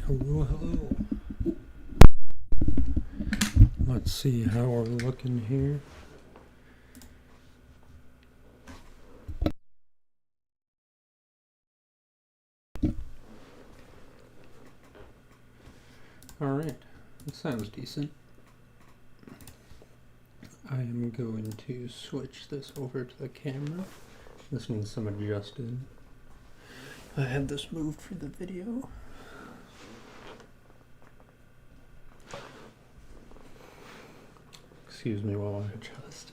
Hello, hello. Let's see how we're looking here. Alright, that sounds decent. I am going to switch this over to the camera. This needs some adjusting. I had this moved for the video. Excuse me while I adjust.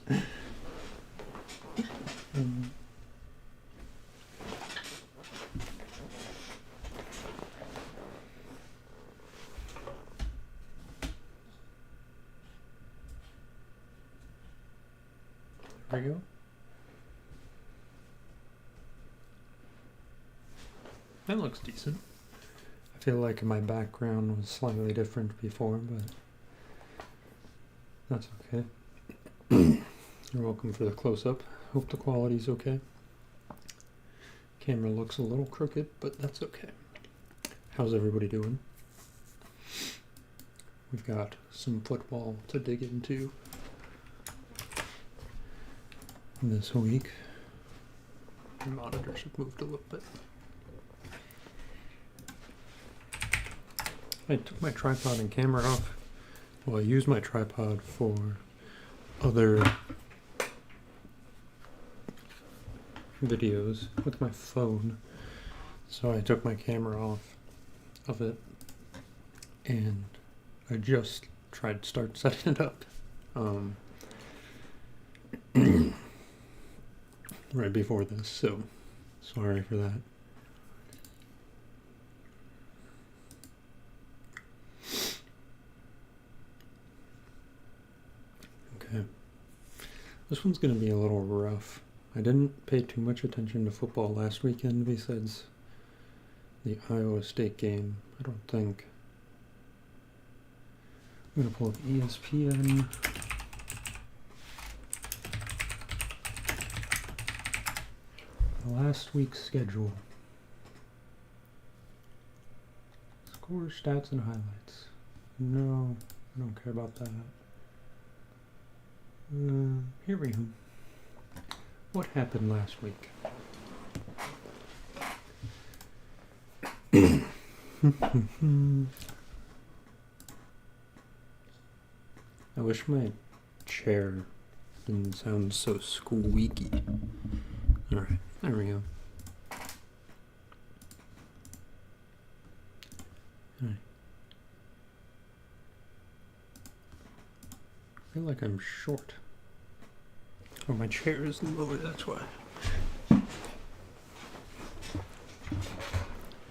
There we go. That looks decent. I feel like my background was slightly different before, but that's okay. You're welcome for the close-up. Hope the quality's okay. Camera looks a little crooked, but that's okay. How's everybody doing? We've got some football to dig into this week. The monitors have moved a little bit. I took my tripod and camera off. Well, I used my tripod for other videos with my phone. So I took my camera off of it and I just tried to start setting it up. Right before this, so sorry for that. Okay. This one's going to be a little rough. I didn't pay too much attention to football last weekend besides the Iowa State game, I don't think. I'm going to pull up ESPN. Last week's schedule. Scores, stats, and highlights. No, I don't care about that. Here we go. What happened last week? I wish my chair didn't sound so squeaky. Alright, there we go. Alright. I feel like I'm short. Oh, my chair is lower, that's why.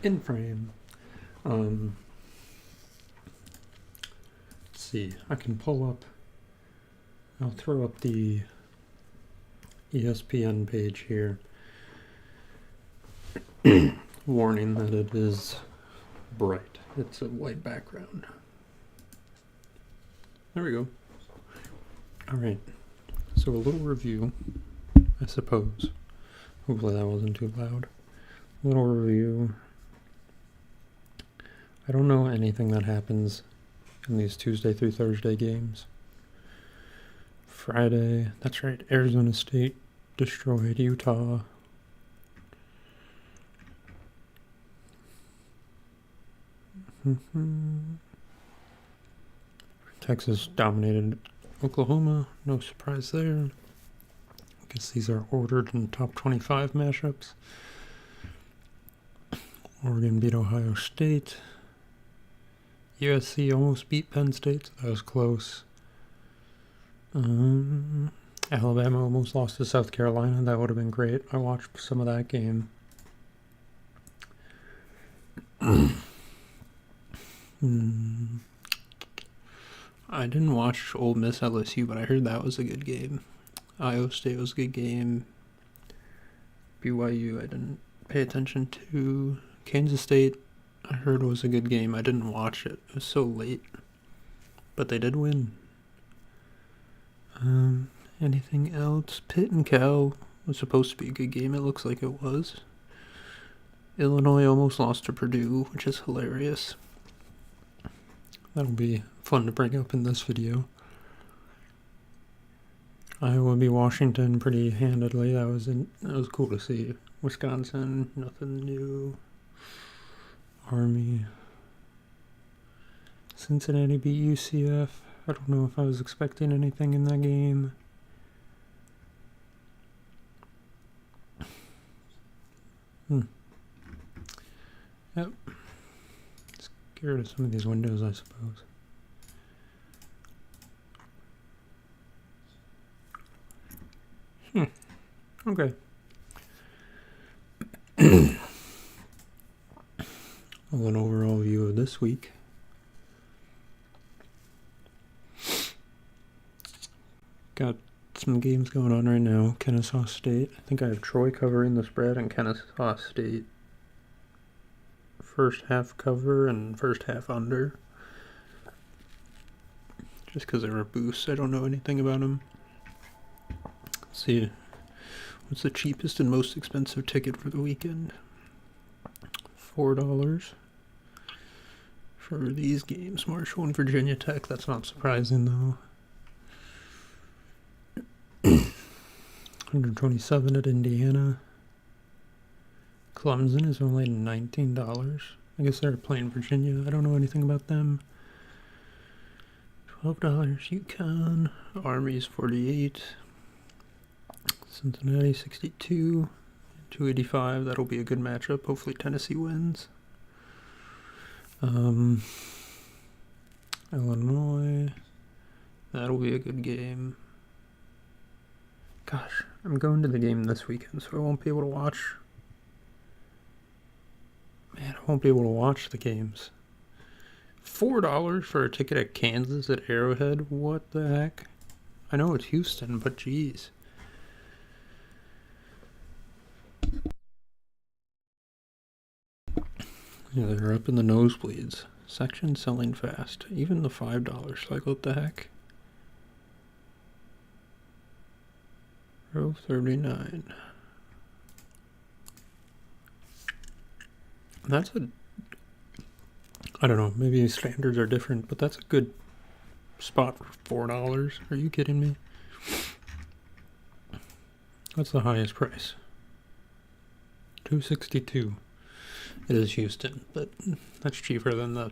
In frame. Let's see, I can pull up, I'll throw up the ESPN page here. Warning that it is bright. It's a white background. There we go. Alright, so a little review, I suppose. Hopefully that wasn't too loud. A little review. I don't know anything that happens in these Tuesday through Thursday games. Friday, that's right, Arizona State destroyed Utah. Texas dominated Oklahoma, no surprise there. I guess these are ordered in top 25 mashups. Oregon beat Ohio State. USC almost beat Penn State, so that was close. Alabama almost lost to South Carolina. That would have been great. I watched some of that game. I didn't watch Ole Miss LSU, but I heard that was a good game. Iowa State was a good game. BYU I didn't pay attention to. Kansas State I heard was a good game. I didn't watch it. It was so late. But they did win. Anything else? Pitt and Cal was supposed to be a good game. It looks like it was. Illinois almost lost to Purdue, which is hilarious. That'll be fun to bring up in this video. Iowa beat Washington pretty handedly. That was cool to see. Wisconsin, nothing new. Army. Cincinnati beat UCF. I don't know if I was expecting anything in that game. Yep. Scared of some of these windows, I suppose. Okay. An overall view of this week. Got some games going on right now. Kennesaw State. I think I have Troy covering the spread and Kennesaw State first half cover and first half under. Just because they're a boost. I don't know anything about them. Let's see. What's the cheapest and most expensive ticket for the weekend? $4 for these games. Marshall and Virginia Tech. That's not surprising though. 127 at Indiana. Clemson is only $19. I guess they're playing Virginia. I don't know anything about them. $12 UConn. Army's 48. Cincinnati 62. 285. That'll be a good matchup. Hopefully Tennessee wins. Illinois. That'll be a good game. Gosh, I'm going to the game this weekend, so I won't be able to watch. Man, I won't be able to watch the games. $4 for a ticket at Kansas at Arrowhead? What the heck? I know it's Houston, but geez. Yeah, they're up in the nosebleeds. Section selling fast. Even the $5. Like, what the heck? Row 39. That's I don't know, maybe standards are different, but that's a good spot for $4. Are you kidding me? What's the highest price? $262. It is Houston, but that's cheaper than the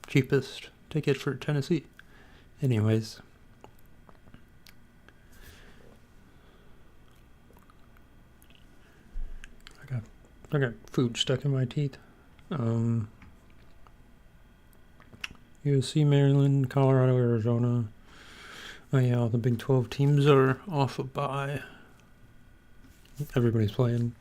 cheapest ticket for Tennessee. Anyways. I got food stuck in my teeth. USC, Maryland, Colorado, Arizona. Oh yeah, all the Big 12 teams are off a bye. Everybody's playing.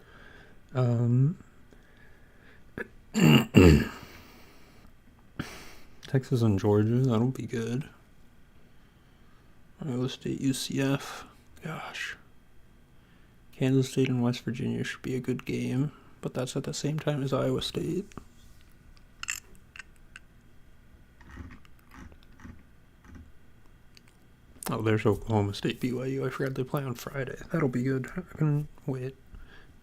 Texas and Georgia, that'll be good. Iowa State, UCF. Gosh. Kansas State and West Virginia should be a good game, but that's at the same time as Iowa State. Oh, there's Oklahoma State, BYU. I forgot they play on Friday. That'll be good. I can wait.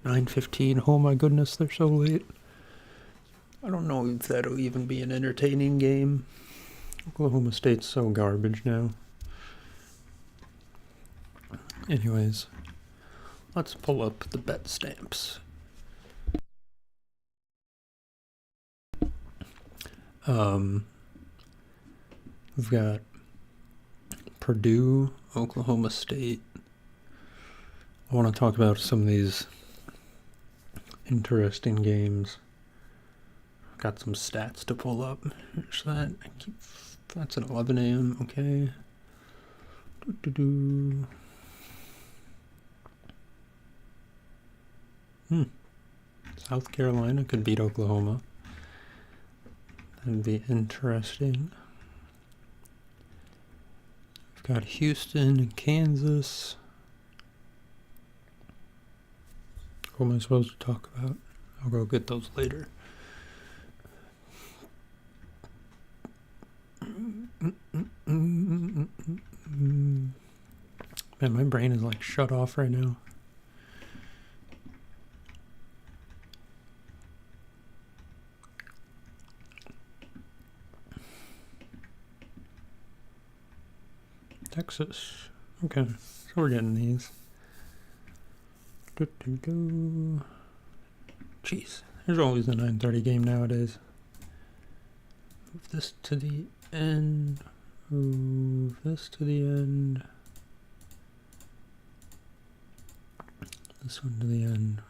9:15. Oh my goodness, they're so late. I don't know if that'll even be an entertaining game. Oklahoma State's so garbage now. Anyways, let's pull up the bet stamps. We've got Purdue, Oklahoma State. I want to talk about some of these interesting games. Got some stats to pull up. Here's that. That's at 11 a.m. Okay. South Carolina could beat Oklahoma. That'd be interesting. We've got Houston and Kansas. What am I supposed to talk about? I'll go get those later. Man, my brain is like shut off right now. Texas. Okay, so we're getting these. Jeez, there's always a 9:30 game nowadays. Move this to the end. Move this to the end. This one to the end.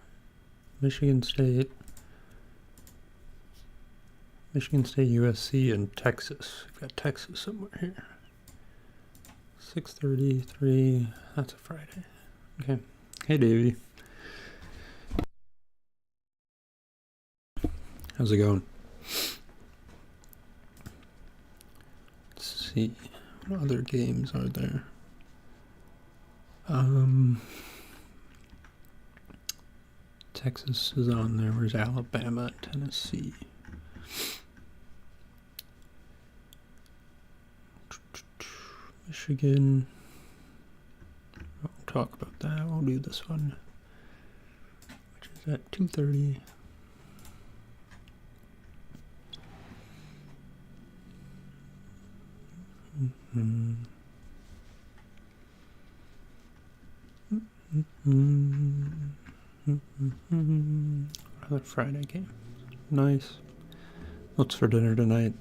Michigan State, USC, and Texas. We've got Texas somewhere here. 6:33. That's a Friday. Okay. Hey, Davey. How's it going? Let's see. What other games are there? Texas is on there. Where's Alabama, Tennessee? Michigan. We'll talk about that. We'll do this one, which is at 2:30. Another Friday game. Nice. What's for dinner tonight?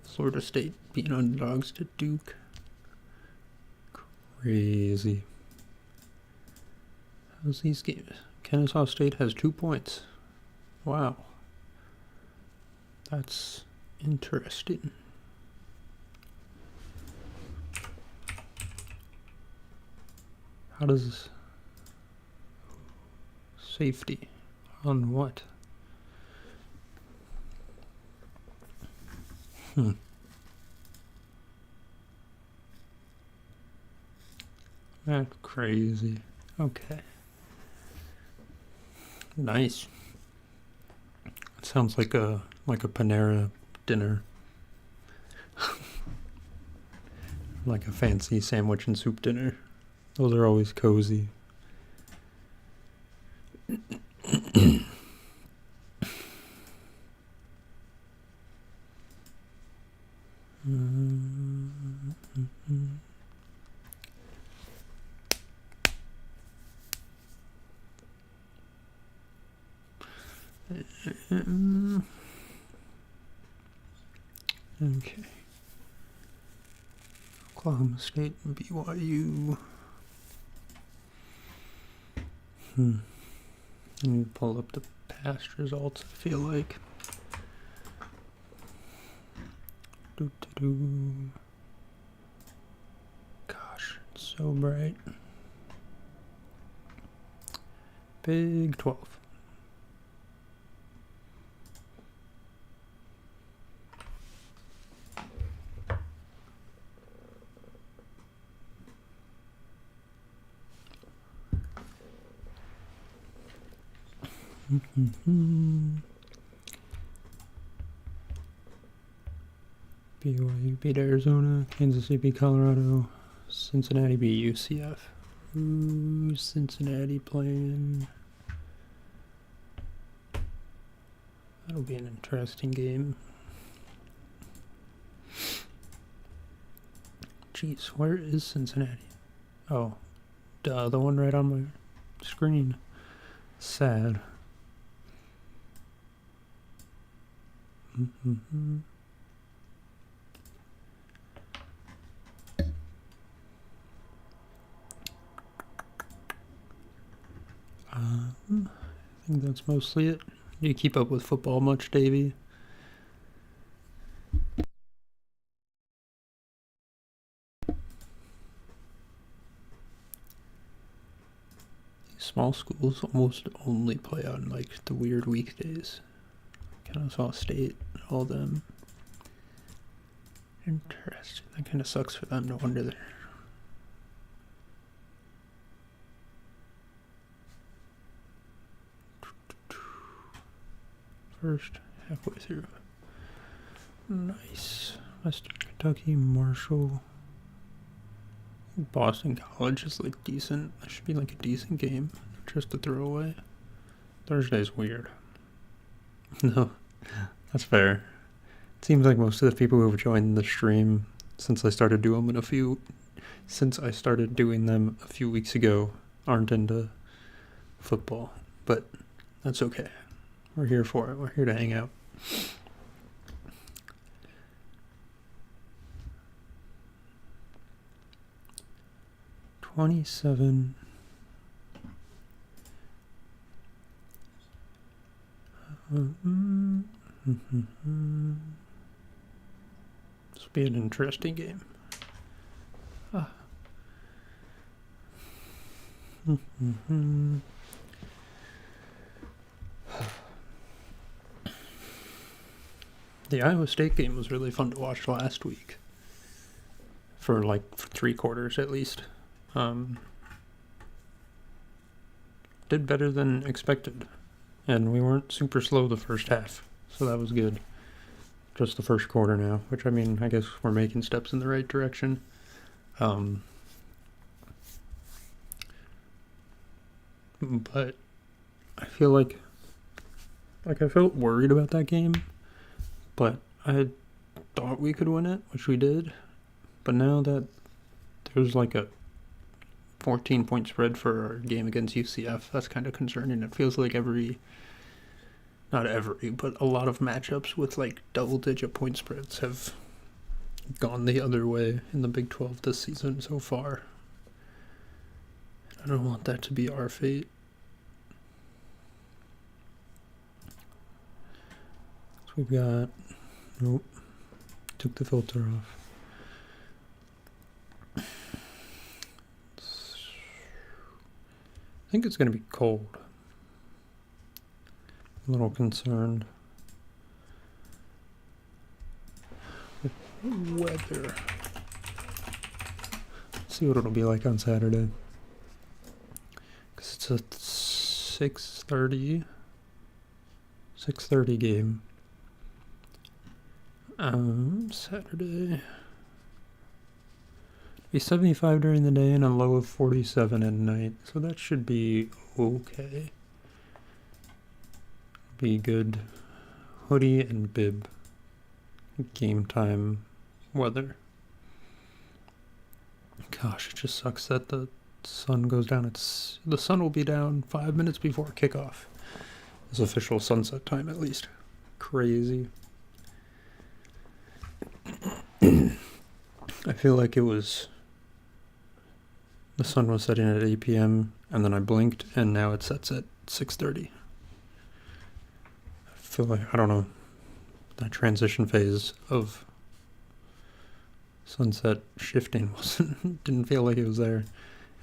Florida State beating underdogs to Duke. Crazy. How's these games? Kennesaw State has 2 points. Wow. That's interesting. How does safety on what? That's crazy. Okay. Nice. It sounds like a Panera dinner. Like a fancy sandwich and soup dinner. Those are always cozy. Okay. Oklahoma State and BYU. I need to pull up the past results, I feel like. Gosh, it's so bright. Big 12. BYU beat Arizona, Kansas City beat Colorado, Cincinnati beat UCF. Who's Cincinnati playing? That'll be an interesting game. Jeez, where is Cincinnati? Oh, duh, the one right on my screen. Sad. I think that's mostly it. Do you keep up with football much, Davey? Small schools almost only play on like the weird weekdays. Kennesaw State, all them. Interesting. That kind of sucks for them. No wonder they're. First, halfway through. Nice. Western Kentucky, Marshall. Boston College is like decent. That should be like a decent game. Just a throwaway. Thursday's weird. No, that's fair. It seems like most of the people who have joined the stream since I started doing them a few weeks ago, aren't into football. But that's okay. We're here for it. We're here to hang out. $27. This will be an interesting game. The Iowa State game was really fun to watch last week. For 3 quarters at least. Did better than expected. And we weren't super slow the first half. So that was good. Just the first quarter now. Which, I mean, I guess we're making steps in the right direction. But I feel like I felt worried about that game. But I thought we could win it, which we did. But now that there's like a 14-point spread for our game against UCF, that's kind of concerning. It feels like not every, but a lot of matchups with like double-digit point spreads have gone the other way in the Big 12 this season so far. I don't want that to be our fate. So we've got... Nope. Took the filter off. I think it's going to be cold. A little concerned. With weather. Let's see what it'll be like on Saturday. Because it's a 6:30 game. Saturday. Be 75 during the day and a low of 47 at night. So that should be okay. Be good hoodie and bib game time weather. Gosh, it just sucks that the sun goes down. The sun will be down 5 minutes before kickoff. It's official sunset time at least. Crazy. I feel like the sun was setting at 8 p.m. and then I blinked and now it sets at 6:30. I feel like, I don't know, that transition phase of sunset shifting didn't feel like it was there.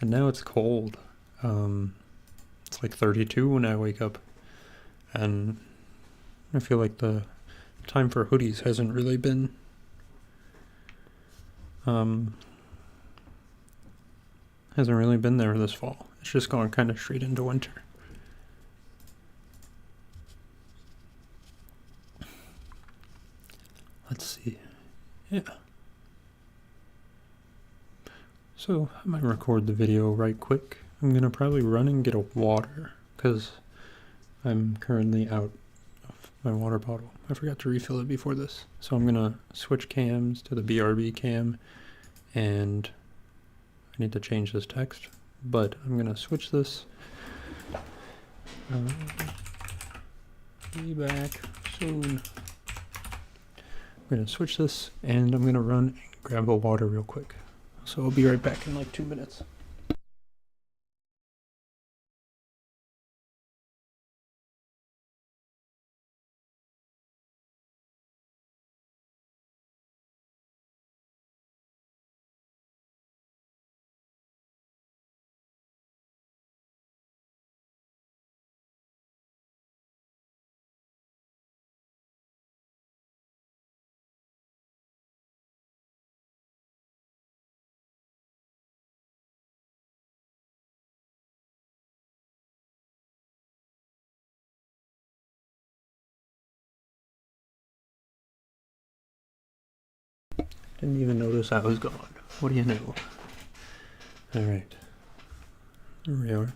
And now it's cold. It's like 32 when I wake up. And I feel like the time for hoodies hasn't really been there this fall. It's just gone kind of straight into winter. Let's see. Yeah. So I might record the video right quick. I'm gonna probably run and get a water because I'm currently out of my water bottle. I forgot to refill it before this. So I'm gonna switch cams to the BRB cam and I need to change this text, but I'm gonna switch this. Be back soon. I'm gonna switch this and I'm gonna run and grab a water real quick. So I'll be right back in like 2 minutes. Didn't even notice I was gone. What do you know? Alright. There we are.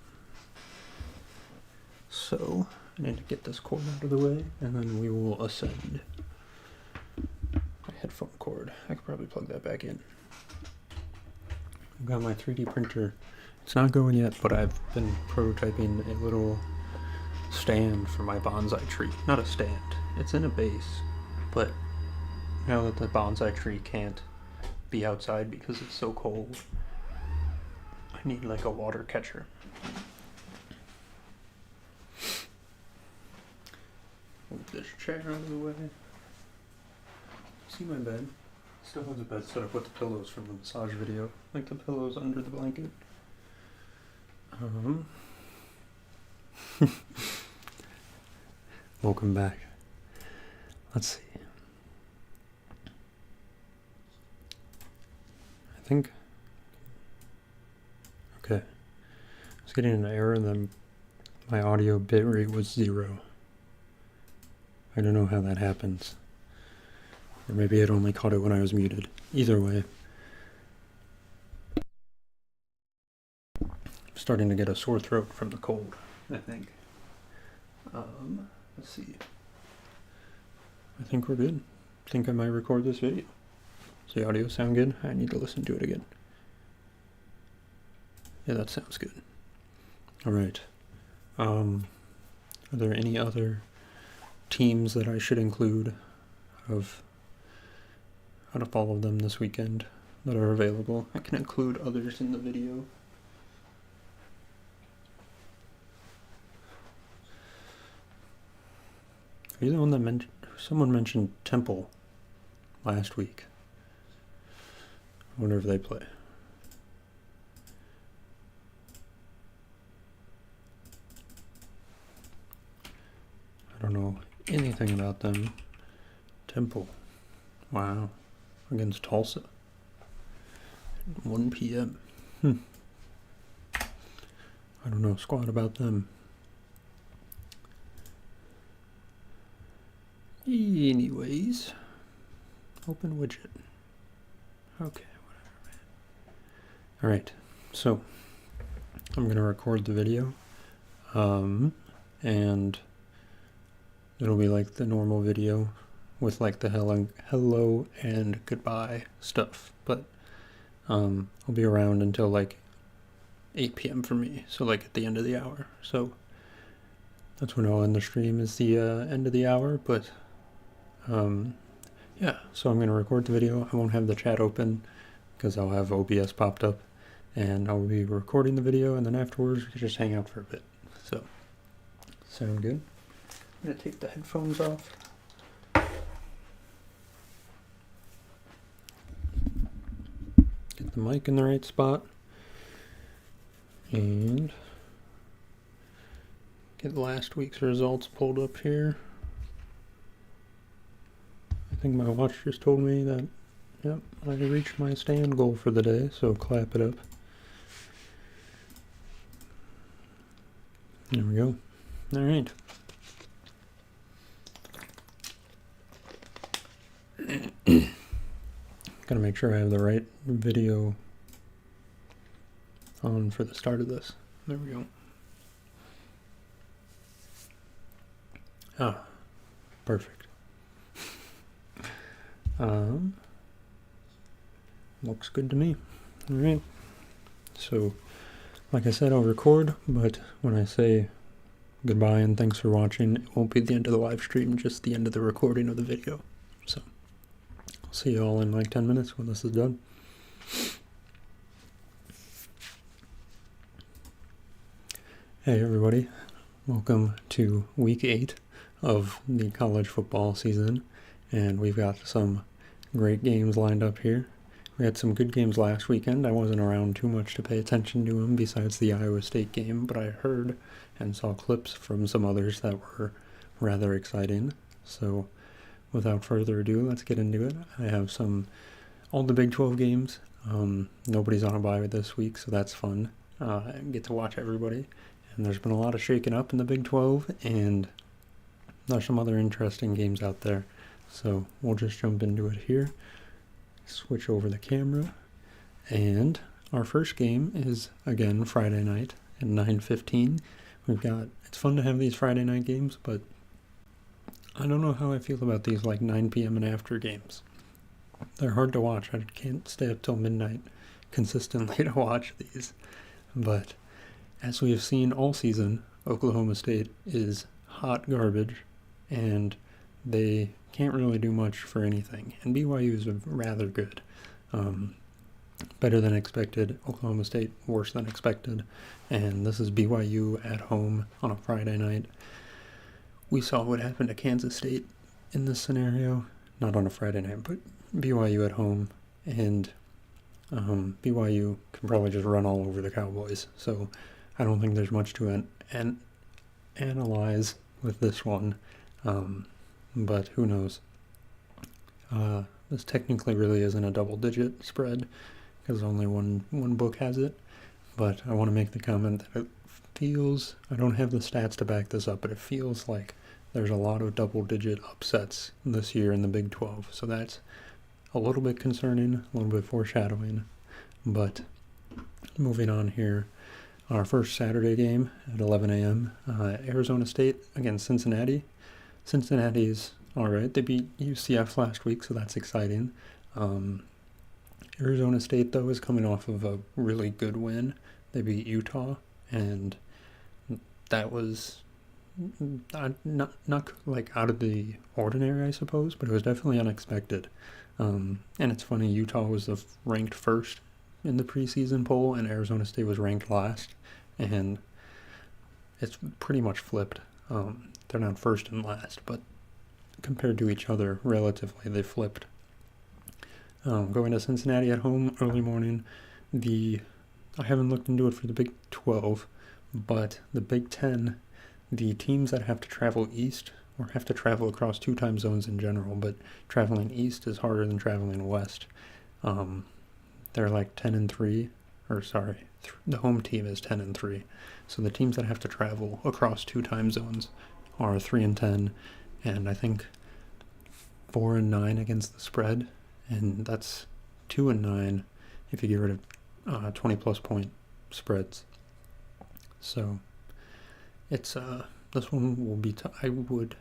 So, I need to get this cord out of the way, and then we will ascend. I headphone cord. I could probably plug that back in. I've got my 3D printer. It's not going yet, but I've been prototyping a little stand for my bonsai tree. Not a stand. It's in a base, but now that the bonsai tree can't be outside because it's so cold, I need like a water catcher. Move this chair out of the way. See my bed? Still has a bed set up with the pillows from the massage video. Like the pillows under the blanket. Welcome back. Let's see. I think. Okay. I was getting an error and then my audio bitrate was 0. I don't know how that happens. Or maybe it only caught it when I was muted. Either way. I'm starting to get a sore throat from the cold, I think. Let's see. I think we're good. I think I might record this video. Does the audio sound good? I need to listen to it again. Yeah, that sounds good. Alright. Are there any other teams that I should include out of all of them this weekend that are available? I can include others in the video. Are you the one that someone mentioned Temple last week? I wonder if they play. I don't know anything about them. Temple. Wow. Against Tulsa. 1 p.m. I don't know squat about them. Anyways. Open widget. Okay, whatever, man. Alright, so I'm gonna record the video. And it'll be like the normal video with like the hello and goodbye stuff, but I'll be around until like 8 p.m. for me, so like at the end of the hour. So that's when I'll end the stream, is the end of the hour. But yeah, so I'm gonna record the video. I won't have the chat open because I'll have OBS popped up, and I'll be recording the video, and then afterwards we can just hang out for a bit. So sound good? I'm gonna take the headphones off. Get the mic in the right spot. And get last week's results pulled up here. I think my watch just told me that, yep, I reached my stand goal for the day, so clap it up. There we go. Alright. Gotta make sure I have the right video on for the start of this. There we go. Ah, perfect. Looks good to me. Alright. So, like I said, I'll record, but when I say goodbye and thanks for watching, it won't be the end of the live stream, just the end of the recording of the video. So, I'll see you all in like 10 minutes when this is done. Hey everybody, welcome to week 8 of the college football season, and we've got some great games lined up here. We had some good games last weekend. I wasn't around too much to pay attention to them besides the Iowa State game, but I heard and saw clips from some others that were rather exciting. So without further ado, let's get into it. I have all the Big 12 games. Nobody's on a bye this week, so that's fun. I get to watch everybody. And there's been a lot of shaking up in the Big 12, and there's some other interesting games out there. So we'll just jump into it here. Switch over the camera. And our first game is, again, Friday night at 9:15. It's fun to have these Friday night games, but I don't know how I feel about these like 9 p.m. and after games. They're hard to watch. I can't stay up till midnight consistently to watch these. But as we have seen all season, Oklahoma State is hot garbage, and they can't really do much for anything. And BYU is rather good. Better than expected. Oklahoma State worse than expected. And this is BYU at home on a Friday night. We saw what happened to Kansas State in this scenario. Not on a Friday night, but BYU at home. And BYU can probably just run all over the Cowboys. So I don't think there's much to analyze with this one. But who knows? This technically really isn't a double-digit spread because only one book has it. But I want to make the comment that it feels, I don't have the stats to back this up, but it feels like there's a lot of double-digit upsets this year in the Big 12. So that's a little bit concerning, a little bit foreshadowing. But moving on here, our first Saturday game at 11 a.m., Arizona State against Cincinnati. Cincinnati's all right. They beat UCF last week, so that's exciting. Arizona State, though, is coming off of a really good win. They beat Utah, and that was not like out of the ordinary, I suppose, but it was definitely unexpected. And it's funny, Utah was ranked first in the preseason poll, and Arizona State was ranked last, and it's pretty much flipped. They're not first and last, but compared to each other, relatively, they flipped. Going to Cincinnati at home early morning. I haven't looked into it for the Big 12, but the Big 10, the teams that have to travel east or have to travel across 2 time zones in general, but traveling east is harder than traveling west. They're like 10-3, or sorry, the home team is 10-3. So the teams that have to travel across 2 time zones are 3-10, and I think 4-9 against the spread, and that's 2-9 if you get rid of 20-plus point spreads. So it's this one will be. I would,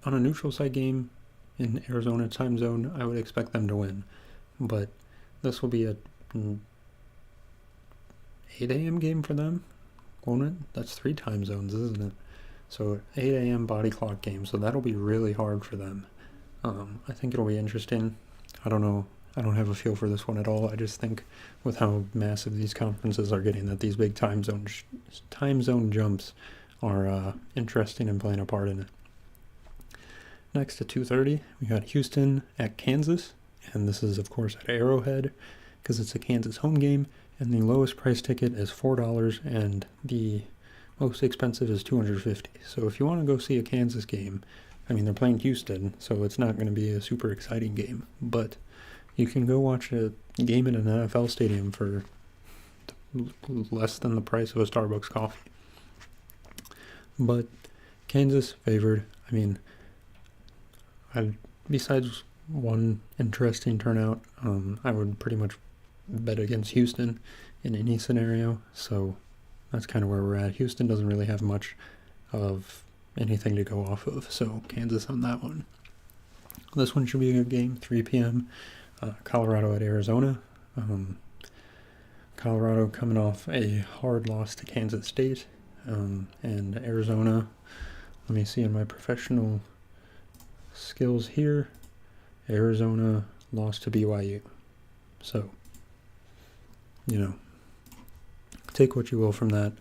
on a neutral site game in Arizona time zone, I would expect them to win, but this will be a 8 a.m. game for them, won't it? That's 3 time zones, isn't it? So 8 a.m. body clock game, so that'll be really hard for them. I think it'll be interesting. I don't know. I don't have a feel for this one at all. I just think with how massive these conferences are getting, that these big time zone jumps are interesting and playing a part in it. Next at 2:30, we got Houston at Kansas, and this is of course at Arrowhead because it's a Kansas home game, and the lowest price ticket is $4, and the most expensive is $250. So if you want to go see a Kansas game, I mean, they're playing Houston, so it's not going to be a super exciting game, but you can go watch a game in an NFL stadium for less than the price of a Starbucks coffee. But Kansas favored. I mean, besides one interesting turnout, I would pretty much bet against Houston in any scenario, so that's kind of where we're at. Houston doesn't really have much of anything to go off of, so Kansas on that one. This one should be a good game, 3 p.m., Colorado at Arizona. Colorado coming off a hard loss to Kansas State, and Arizona, let me see in my professional skills here, Arizona lost to BYU. So, take what you will from that.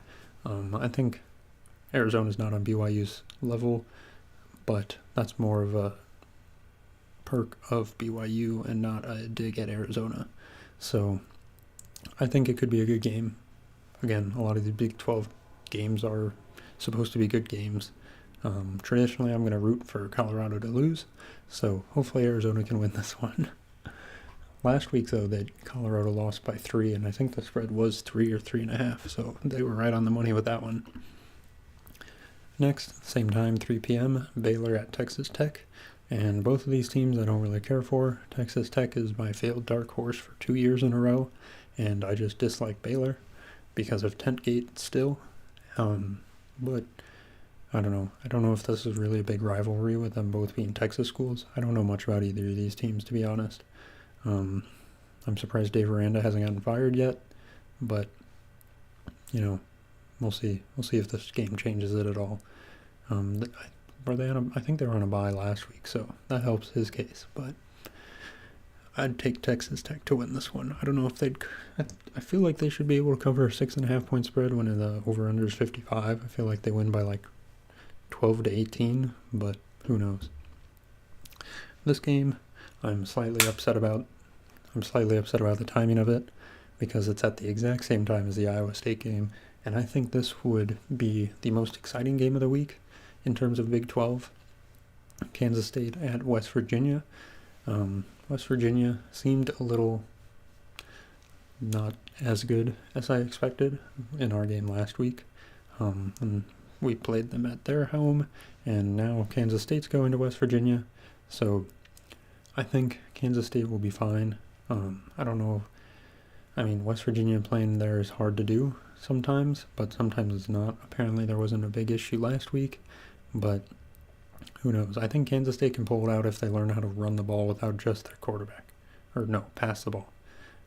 I think Arizona's not on BYU's level, but that's more of a perk of BYU and not a dig at Arizona. So I think it could be a good game. Again, a lot of the Big 12 games are supposed to be good games. Traditionally, I'm going to root for Colorado to lose, so hopefully Arizona can win this one. Last week, though, that Colorado lost by 3, and I think the spread was 3 or 3.5, so they were right on the money with that one. Next, same time, 3 p.m., Baylor at Texas Tech. And both of these teams I don't really care for. Texas Tech is my failed dark horse for 2 years in a row, and I just dislike Baylor because of Tentgate still. But I don't know. I don't know if this is really a big rivalry with them both being Texas schools. I don't know much about either of these teams, to be honest. I'm surprised Dave Aranda hasn't gotten fired yet, but, we'll see. We'll see if this game changes it at all. I think they were on a bye last week, so that helps his case, but I'd take Texas Tech to win this one. I don't know if I feel like they should be able to cover a 6.5 point spread when the over-under is 55. I feel like they win by like 12 to 18, but who knows. This game, I'm slightly upset about the timing of it because it's at the exact same time as the Iowa State game, and I think this would be the most exciting game of the week in terms of Big 12. Kansas State at West Virginia. West Virginia seemed a little not as good as I expected in our game last week. And we played them at their home, and now Kansas State's going to West Virginia. So I think Kansas State will be fine. I don't know. West Virginia playing there is hard to do sometimes, but sometimes it's not. Apparently there wasn't a big issue last week, but who knows? I think Kansas State can pull it out if they learn how to run the ball without just their quarterback. Pass the ball.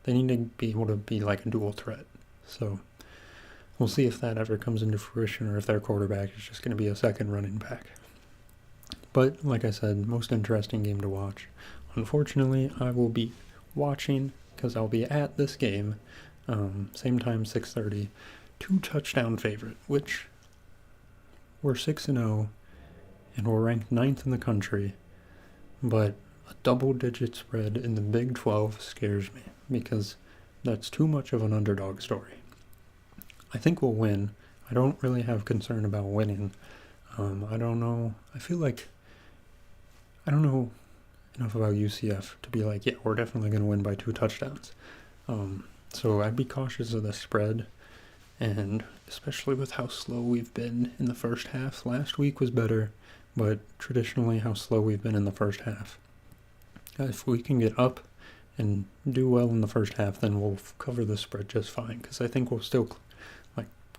They need to be able to be like a dual threat. So we'll see if that ever comes into fruition or if their quarterback is just going to be a second running back. But like I said, most interesting game to watch. Unfortunately, I will be watching because I'll be at this game, same time, 6:30, 2-touchdown favorite, which we're 6-0. And we're ranked 9th in the country, but a double-digit spread in the Big 12 scares me because that's too much of an underdog story. I think we'll win. I don't really have concern about winning. I don't know. I feel like I don't know enough about UCF to be like, yeah, we're definitely going to win by 2 touchdowns. So I'd be cautious of the spread, and especially with how slow we've been in the first half. Last week was better, but traditionally how slow we've been in the first half. If we can get up and do well in the first half, then we'll cover the spread just fine, because I think we'll still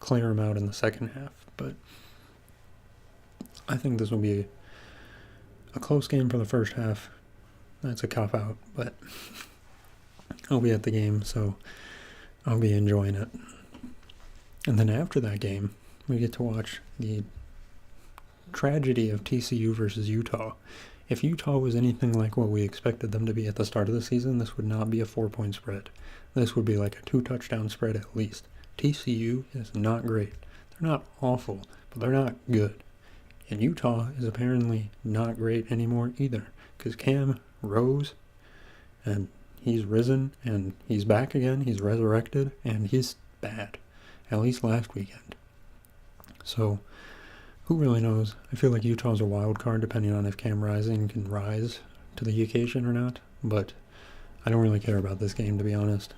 clear them out in the second half. But I think this will be a close game for the first half. That's a cop-out, but I'll be at the game, so I'll be enjoying it. And then after that game, we get to watch the tragedy of TCU versus Utah. If Utah was anything like what we expected them to be at the start of the season, this would not be a 4-point spread. This would be like a 2-touchdown spread at least. TCU is not great. They're not awful, but they're not good. And Utah is apparently not great anymore either, because Cam rose, and he's risen, and he's back again, he's resurrected, and he's bad, at least last weekend. So, who really knows? I feel like Utah's a wild card depending on if Cam Rising can rise to the occasion or not, but I don't really care about this game, to be honest.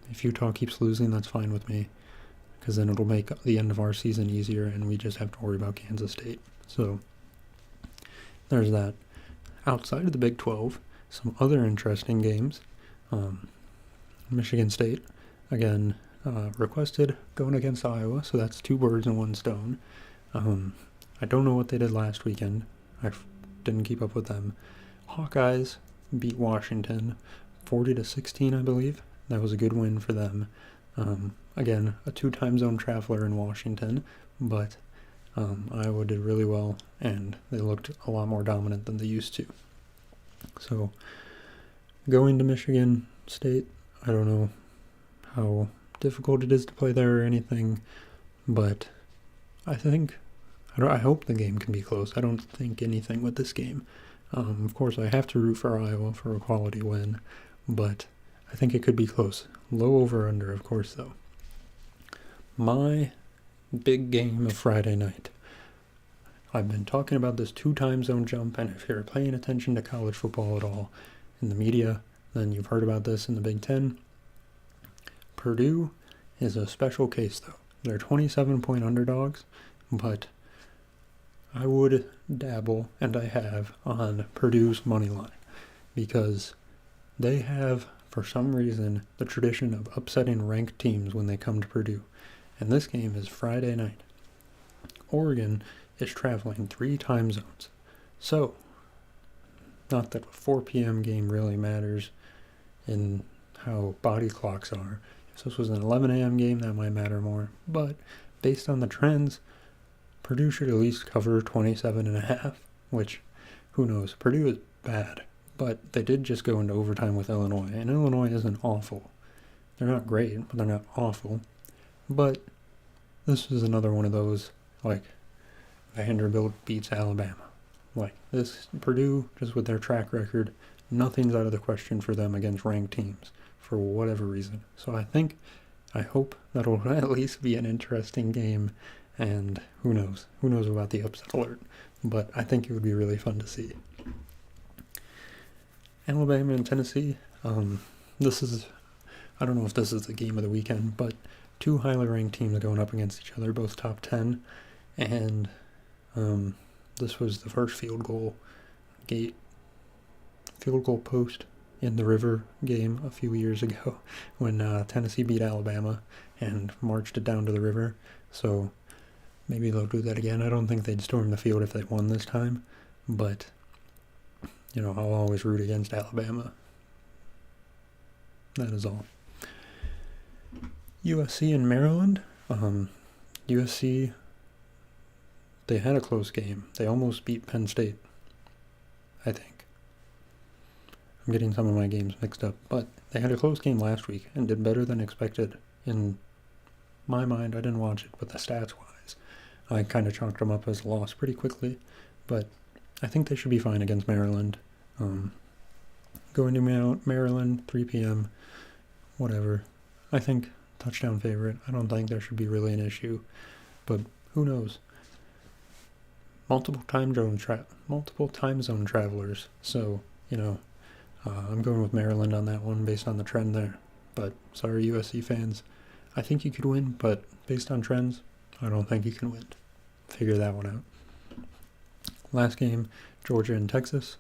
If Utah keeps losing, that's fine with me, because then it'll make the end of our season easier, and we just have to worry about Kansas State. So, there's that. Outside of the Big 12, some other interesting games. Michigan State, again, requested going against Iowa, so that's 2 birds in 1 stone. I don't know what they did last weekend. I didn't keep up with them. Hawkeyes beat Washington 40-16, I believe. That was a good win for them. Again, a 2-time zone traveler in Washington, but Iowa did really well, and they looked a lot more dominant than they used to. So, going to Michigan State, I don't know how difficult it is to play there or anything, but I hope the game can be close. I don't think anything with this game. Of course, I have to root for Iowa for a quality win, but I think it could be close. Low over-under, of course, though. My big game of Friday night. I've been talking about this 2-time zone jump, and if you're paying attention to college football at all in the media, then you've heard about this in the Big Ten. Purdue is a special case, though. They're 27-point underdogs, but I would dabble, and I have, on Purdue's money line, because they have, for some reason, the tradition of upsetting ranked teams when they come to Purdue. And this game is Friday night. Oregon is traveling 3 time zones. So, Not that a 4 p.m. game really matters in how body clocks are. If this was an 11 a.m. game, that might matter more. But based on the trends, Purdue should at least cover 27.5, which, who knows? Purdue is bad, but they did just go into overtime with Illinois, and Illinois isn't awful. They're not great, but they're not awful. But this is another one of those, like, Vanderbilt beats Alabama. Like, this, Purdue, just with their track record, nothing's out of the question for them against ranked teams, for whatever reason. So I hope that'll at least be an interesting game, and who knows? Who knows about the upset alert? But I think it would be really fun to see. Alabama and Tennessee, this is, I don't know if this is the game of the weekend, but two highly ranked teams going up against each other, both top 10, and this was the first field goal post in the River game a few years ago when Tennessee beat Alabama and marched it down to the River. So maybe they'll do that again. I don't think they'd storm the field if they won this time, but you know, I'll always root against Alabama. That is all. USC and Maryland. USC, they had a close game. They almost beat Penn State, I think. I'm getting some of my games mixed up, but they had a close game last week and did better than expected. In my mind, I didn't watch it, but the stats-wise, I kind of chalked them up as a loss pretty quickly, but I think they should be fine against Maryland. Going to Maryland, 3 p.m., whatever. I think touchdown favorite. I don't think there should be really an issue, but who knows? Multiple time zone travelers. So, you know, I'm going with Maryland on that one based on the trend there. But sorry, USC fans. I think you could win, but based on trends, I don't think you can win. Figure that one out. Last game, Georgia and Texas.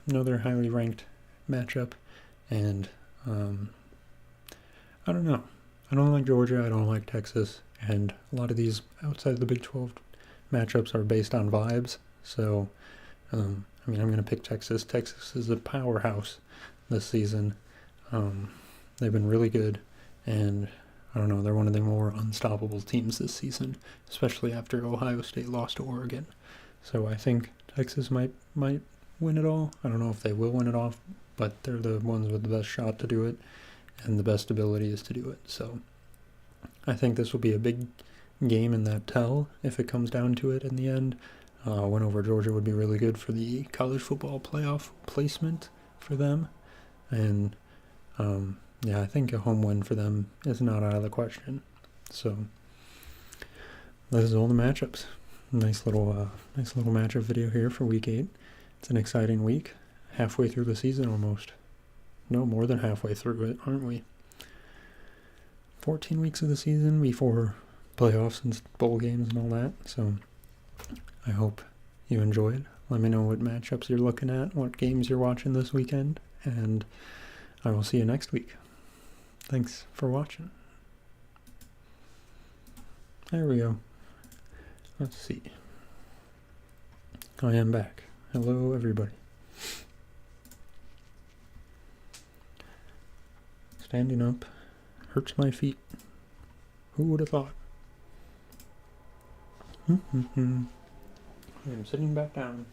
Another highly ranked matchup, and I don't know. I don't like Georgia, I don't like Texas, and a lot of these outside of the Big 12 matchups are based on vibes, so, I'm going to pick Texas. Texas is a powerhouse this season. They've been really good, and I don't know, they're one of the more unstoppable teams this season, especially after Ohio State lost to Oregon. So I think Texas might win it all. I don't know if they will win it all, but they're the ones with the best shot to do it and the best abilities to do it. So I think this will be a big game in that tell if it comes down to it in the end. Win over Georgia would be really good for the college football playoff placement for them. And I think a home win for them is not out of the question. So this is all the matchups. Nice little matchup video here for week 8. It's an exciting week. Halfway through the season almost. No, more than halfway through it, aren't we? 14 weeks of the season before playoffs and bowl games and all that. So I hope you enjoyed. Let me know what matchups you're looking at, what games you're watching this weekend, and I will see you next week. Thanks for watching. There we go. Let's see. I am back. Hello, everybody. Standing up hurts my feet. Who would have thought? I'm sitting back down.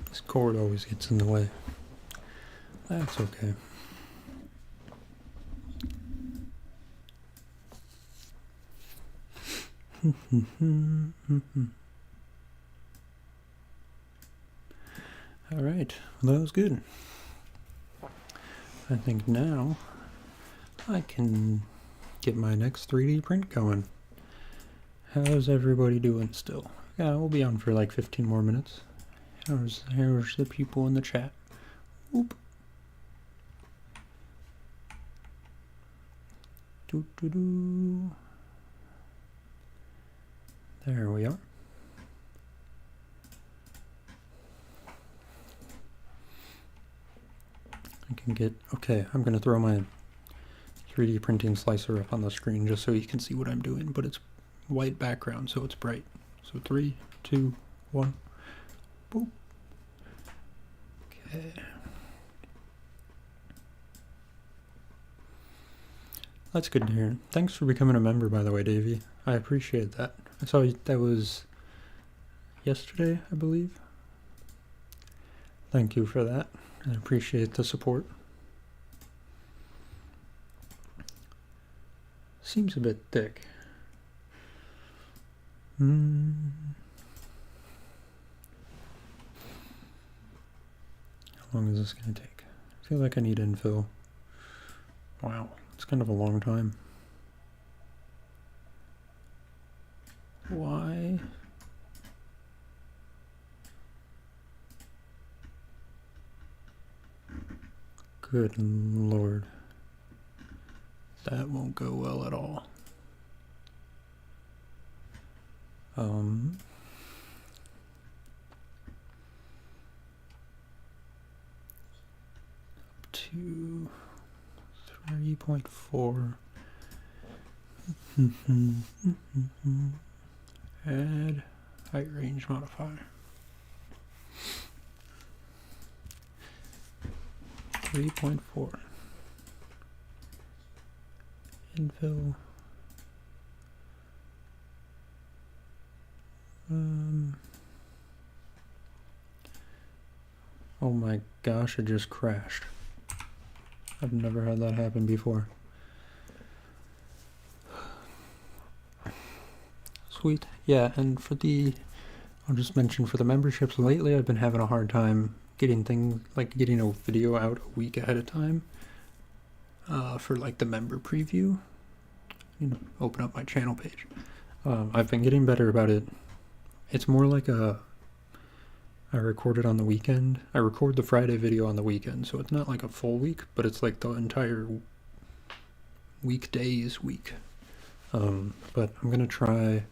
This cord always gets in the way. That's okay. Alright, well, that was good. I think now I can get my next 3D print going. How's everybody doing still? Yeah, we'll be on for like 15 more minutes. How's the people in the chat? Oop. Doo -doo -doo. There we are. I can get, okay, I'm going to throw my 3D printing slicer up on the screen just so you can see what I'm doing, but it's white background, so it's bright. So 3, 2, 1, boop. Okay. That's good to hear. Thanks for becoming a member, by the way, Davey. I appreciate that. I saw that was yesterday, I believe. Thank you for that. I appreciate the support. Seems a bit thick. How long is this going to take? I feel like I need infill. Wow, it's kind of a long time. Why? Good Lord. That won't go well at all. Up to 3.4. Add height range modifier. 3.4. Infill. Oh my gosh, it just crashed. I've never had that happen before. Sweet. Yeah, and for the, I'll just mention for the memberships, lately I've been having a hard time getting things, like getting a video out a week ahead of time. For like the member preview. You know, open up my channel page. I've been getting better about it. It's more like I record it on the weekend. I record the Friday video on the weekend, so it's not like a full week, but it's like the entire weekdays week. But I'm gonna try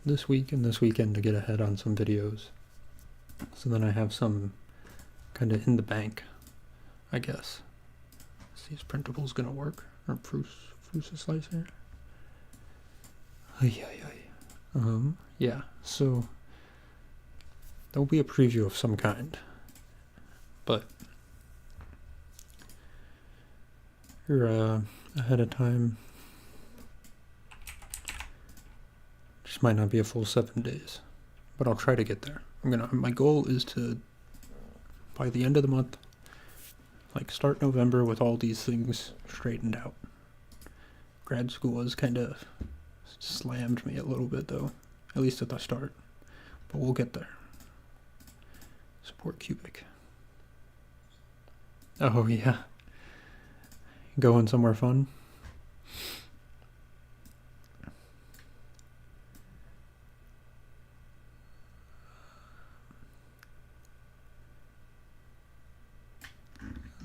this week and this weekend to get ahead on some videos. So then I have some kind of in the bank, I guess. See if printable's gonna work. Or Prusa slicer. Yeah, so there'll be a preview of some kind. But you're ahead of time. Just might not be a full 7 days. But I'll try to get there. My goal is to, by the end of the month, like start November with all these things straightened out. Grad school has kind of slammed me a little bit though, at least at the start, but we'll get there. Support cubic. Oh yeah. Going somewhere fun?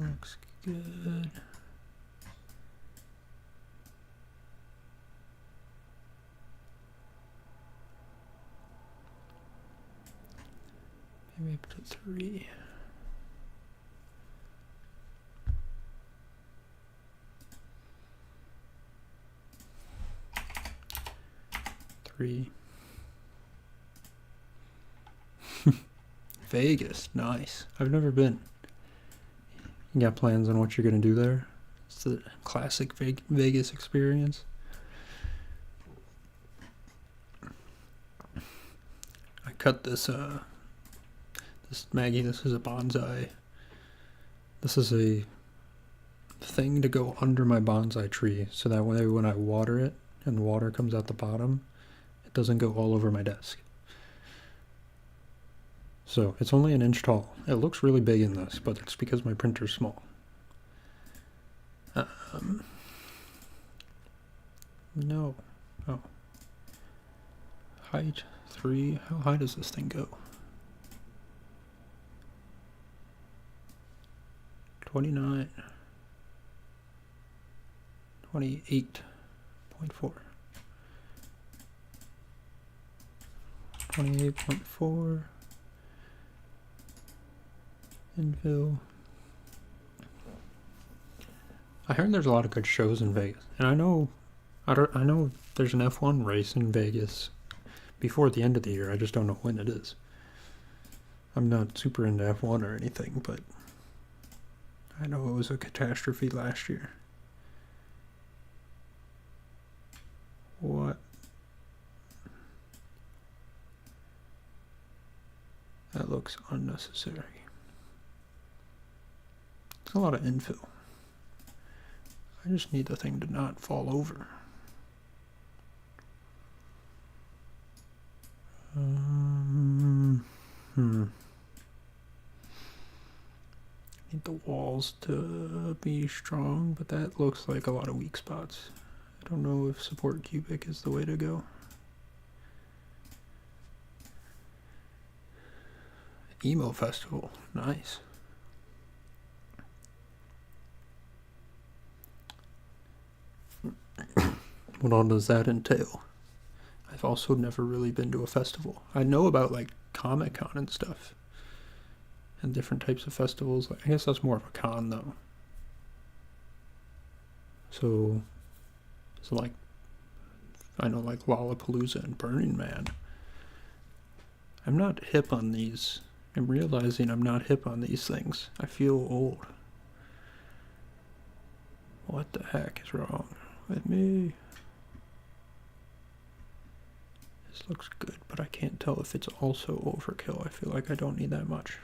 Looks good. Maybe up to 3. Vegas, nice. I've never been. You got plans on what you're gonna do there? It's the classic Vegas experience. I cut this Maggie, this is a bonsai. This is a thing to go under my bonsai tree, so that way when I water it and water comes out the bottom, it doesn't go all over my desk. So it's only 1 inch tall. It looks really big in this, but it's because my printer's small. No. Oh. Height 3. How high does this thing go? 29, 28.4, 28.4, infill. I heard there's a lot of good shows in Vegas, and I know there's an F1 race in Vegas before the end of the year. I just don't know when it is. I'm not super into F1 or anything, but I know it was a catastrophe last year. What? That looks unnecessary. It's a lot of infill. I just need the thing to not fall over. Need the walls to be strong, but that looks like a lot of weak spots. I don't know if support cubic is the way to go. Emo festival, nice. What all does that entail? I've also never really been to a festival. I know about like Comic-Con and stuff, and different types of festivals. I guess that's more of a con though. So like, I know like Lollapalooza and Burning Man. I'm not hip on these. I'm realizing I'm not hip on these things. I feel old. What the heck is wrong with me? This looks good, but I can't tell if it's also overkill. I feel like I don't need that much.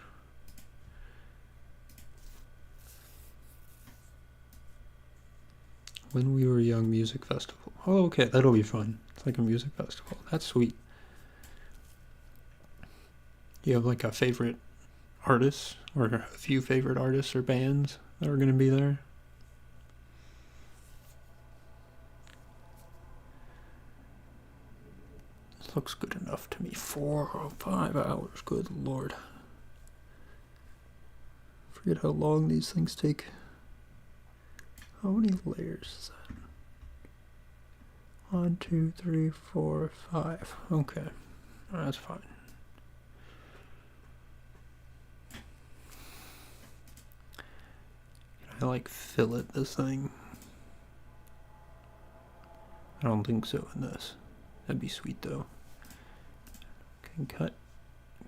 When We Were Young music festival. Oh, okay, that'll be fun. It's like a music festival. That's sweet. Do you have like a favorite artist or a few favorite artists or bands that are going to be there? This looks good enough to me. 4 or 5 hours. Good lord. Forget how long these things take. How many layers is that? 1, 2, 3, 4, 5. Okay. That's fine. Can I like fillet this thing? I don't think so in this. That'd be sweet though. Can cut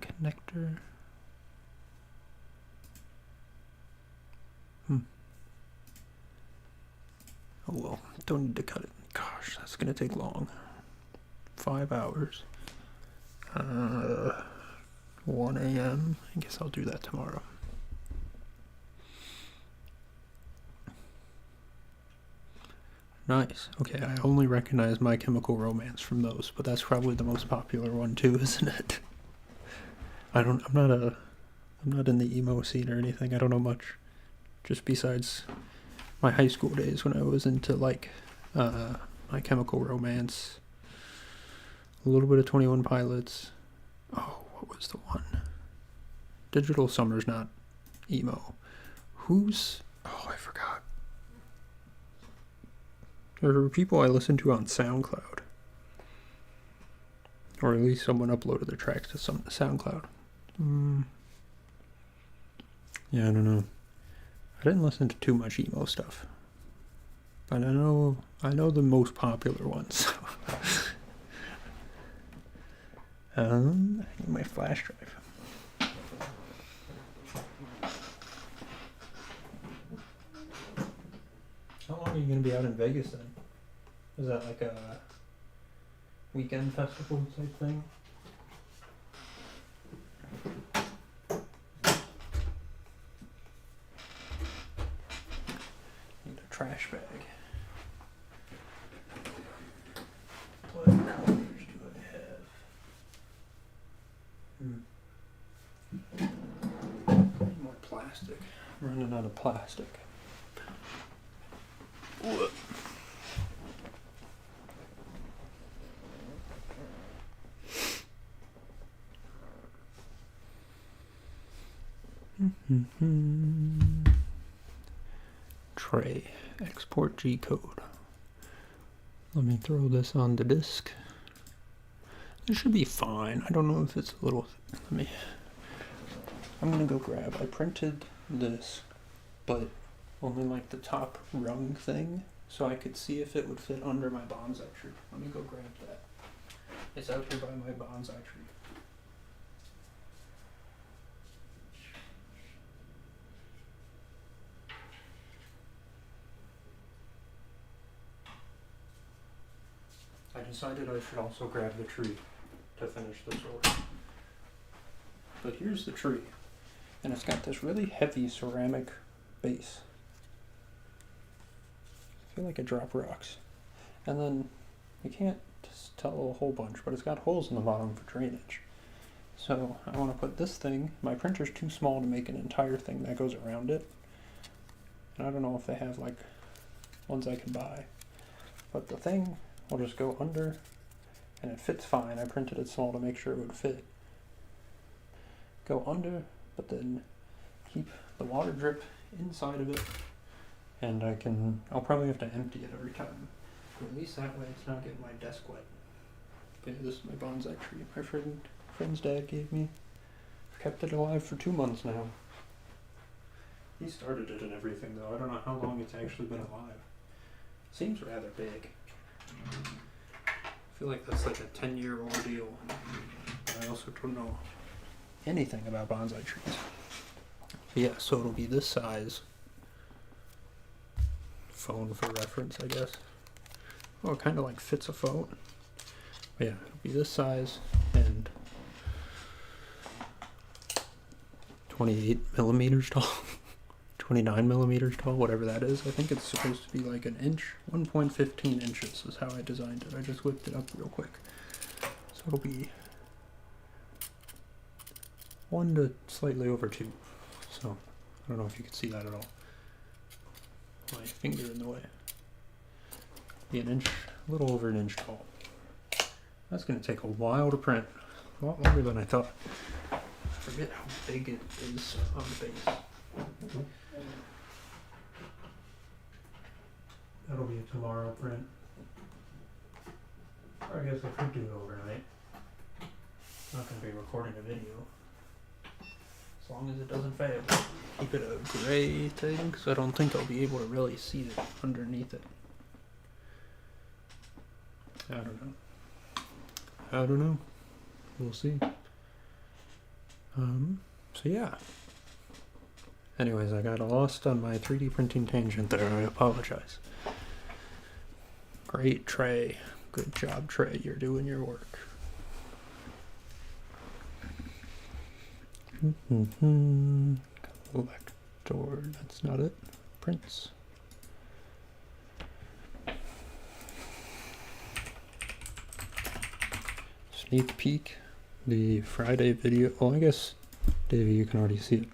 connector. Oh well, don't need to cut it. Gosh, that's gonna take long. 5 hours. 1 a.m. I guess I'll do that tomorrow. Nice. Okay, I only recognize My Chemical Romance from those, but that's probably the most popular one too, isn't it? I'm not in the emo scene or anything. I don't know much. Just besides my high school days when I was into like My Chemical Romance, a little bit of 21 Pilots. Oh, what was the one? Digital Summer's not emo. Oh, I forgot. There were people I listened to on SoundCloud. Or at least someone uploaded their tracks to SoundCloud. Yeah, I don't know. I didn't listen to too much emo stuff. But I know the most popular ones. I need my flash drive. How long are you going to be out in Vegas then? Is that like a weekend festival type thing? Need a trash bag. What colors do I have? Need more plastic. I'm running out of plastic. What? tray. Export G code. Let me throw this on the disk. This should be fine. I don't know if it's a little... I'm gonna go grab... I printed this, but only like the top rung thing, so I could see if it would fit under my bonsai tree. Let me go grab that. It's out here by my bonsai tree. I decided I should also grab the tree to finish this order. But here's the tree, and it's got this really heavy ceramic base. I feel like it dropped rocks. And then you can't just tell a whole bunch, but it's got holes in the bottom for drainage. So I want to put this thing, my printer's too small to make an entire thing that goes around it. And I don't know if they have like ones I can buy. But the thing will just go under, and it fits fine. I printed it small to make sure it would fit. Go under, but then keep the water drip inside of it, and I'll probably have to empty it every time. But at least that way it's not getting my desk wet. But yeah, this is my bonsai tree my friend's dad gave me. I've kept it alive for 2 months now. He started it and everything though. I don't know how long it's actually been alive. Seems rather big. I feel like that's like a 10-year ordeal. But I also don't know anything about bonsai trees. But yeah, so it'll be this size. Phone for reference, I guess. Oh, it kind of like fits a phone. But yeah, it'll be this size and 28 millimeters tall. 29 millimeters tall, whatever that is. I think it's supposed to be like an inch. 1.15 inches is how I designed it. I just whipped it up real quick. So it'll be 1 to slightly over 2. So I don't know if you can see that at all. My finger in the way. Be an inch, a little over an inch tall. That's going to take a while to print. A lot longer than I thought. I forget how big it is on the base. That'll be a tomorrow print. Or I guess I could do it overnight. I'm not going to be recording a video. As long as it doesn't fail. Keep it a gray thing, because I don't think I'll be able to really see it underneath it. I don't know. We'll see. So yeah. Anyways, I got lost on my 3D printing tangent there. I apologize. Great Trey. Good job, Trey. You're doing your work. Collector. That's not it. Prints. Sneak peek. The Friday video. Well, I guess, Davey, you can already see it.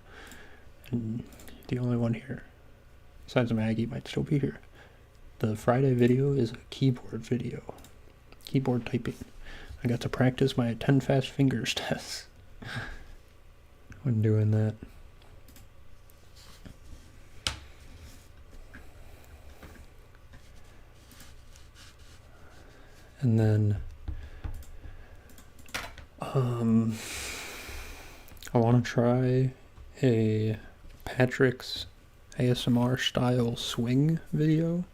And the only one here, besides Maggie, might still be here. The Friday video is a keyboard video. Keyboard typing. I got to practice my 10 fast fingers test when doing that. And then I want to try a Patrick's ASMR style swing video,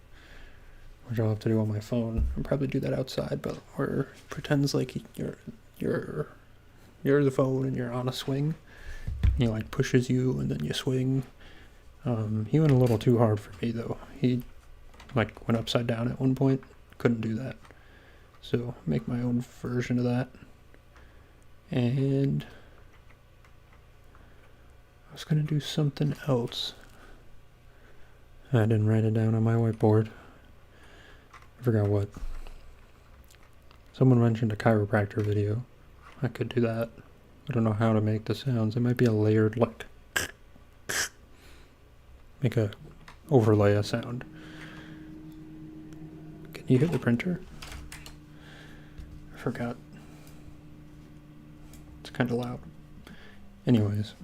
which I'll have to do on my phone. I'll probably do that outside, but where it pretends like you're the phone and you're on a swing. He like pushes you and then you swing. He went a little too hard for me though. He like went upside down at one point. Couldn't do that. So make my own version of that. And I was gonna do something else. I didn't write it down on my whiteboard. I forgot what. Someone mentioned a chiropractor video. I could do that. I don't know how to make the sounds. It might be a layered, like, make a overlay a sound. Can you hear the printer? I forgot. It's kind of loud. Anyways.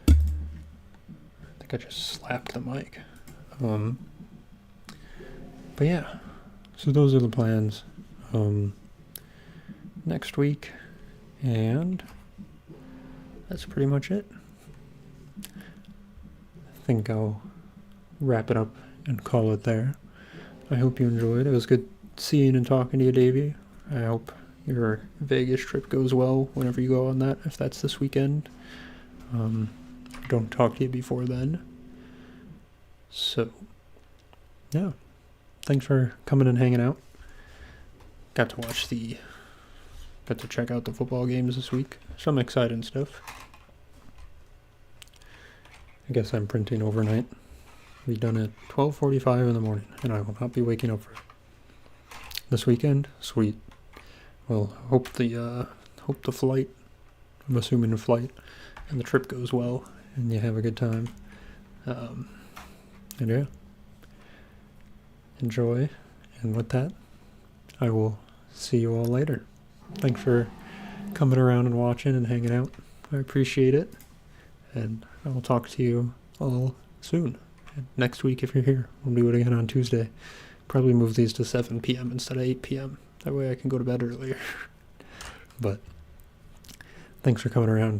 I think I just slapped the mic. But yeah, so those are the plans next week, and that's pretty much it. I think I'll wrap it up and call it there. I hope you enjoyed. It was good seeing and talking to you, Davey. I hope your Vegas trip goes well whenever you go on that, if that's this weekend. Don't talk to you before then. So, yeah. Thanks for coming and hanging out. Got to check out the football games this week. Some exciting stuff. I guess I'm printing overnight. Be done at 12:45 in the morning, and I will not be waking up for it. This weekend, sweet. Well, hope the flight, I'm assuming the flight, and the trip goes well, and you have a good time. And yeah, enjoy. And with that, I will see you all later. Thanks for coming around and watching and hanging out. I appreciate it. And I will talk to you all soon. And next week, if you're here, we'll do it again on Tuesday. Probably move these to 7 p.m. instead of 8 p.m. That way I can go to bed earlier. But thanks for coming around.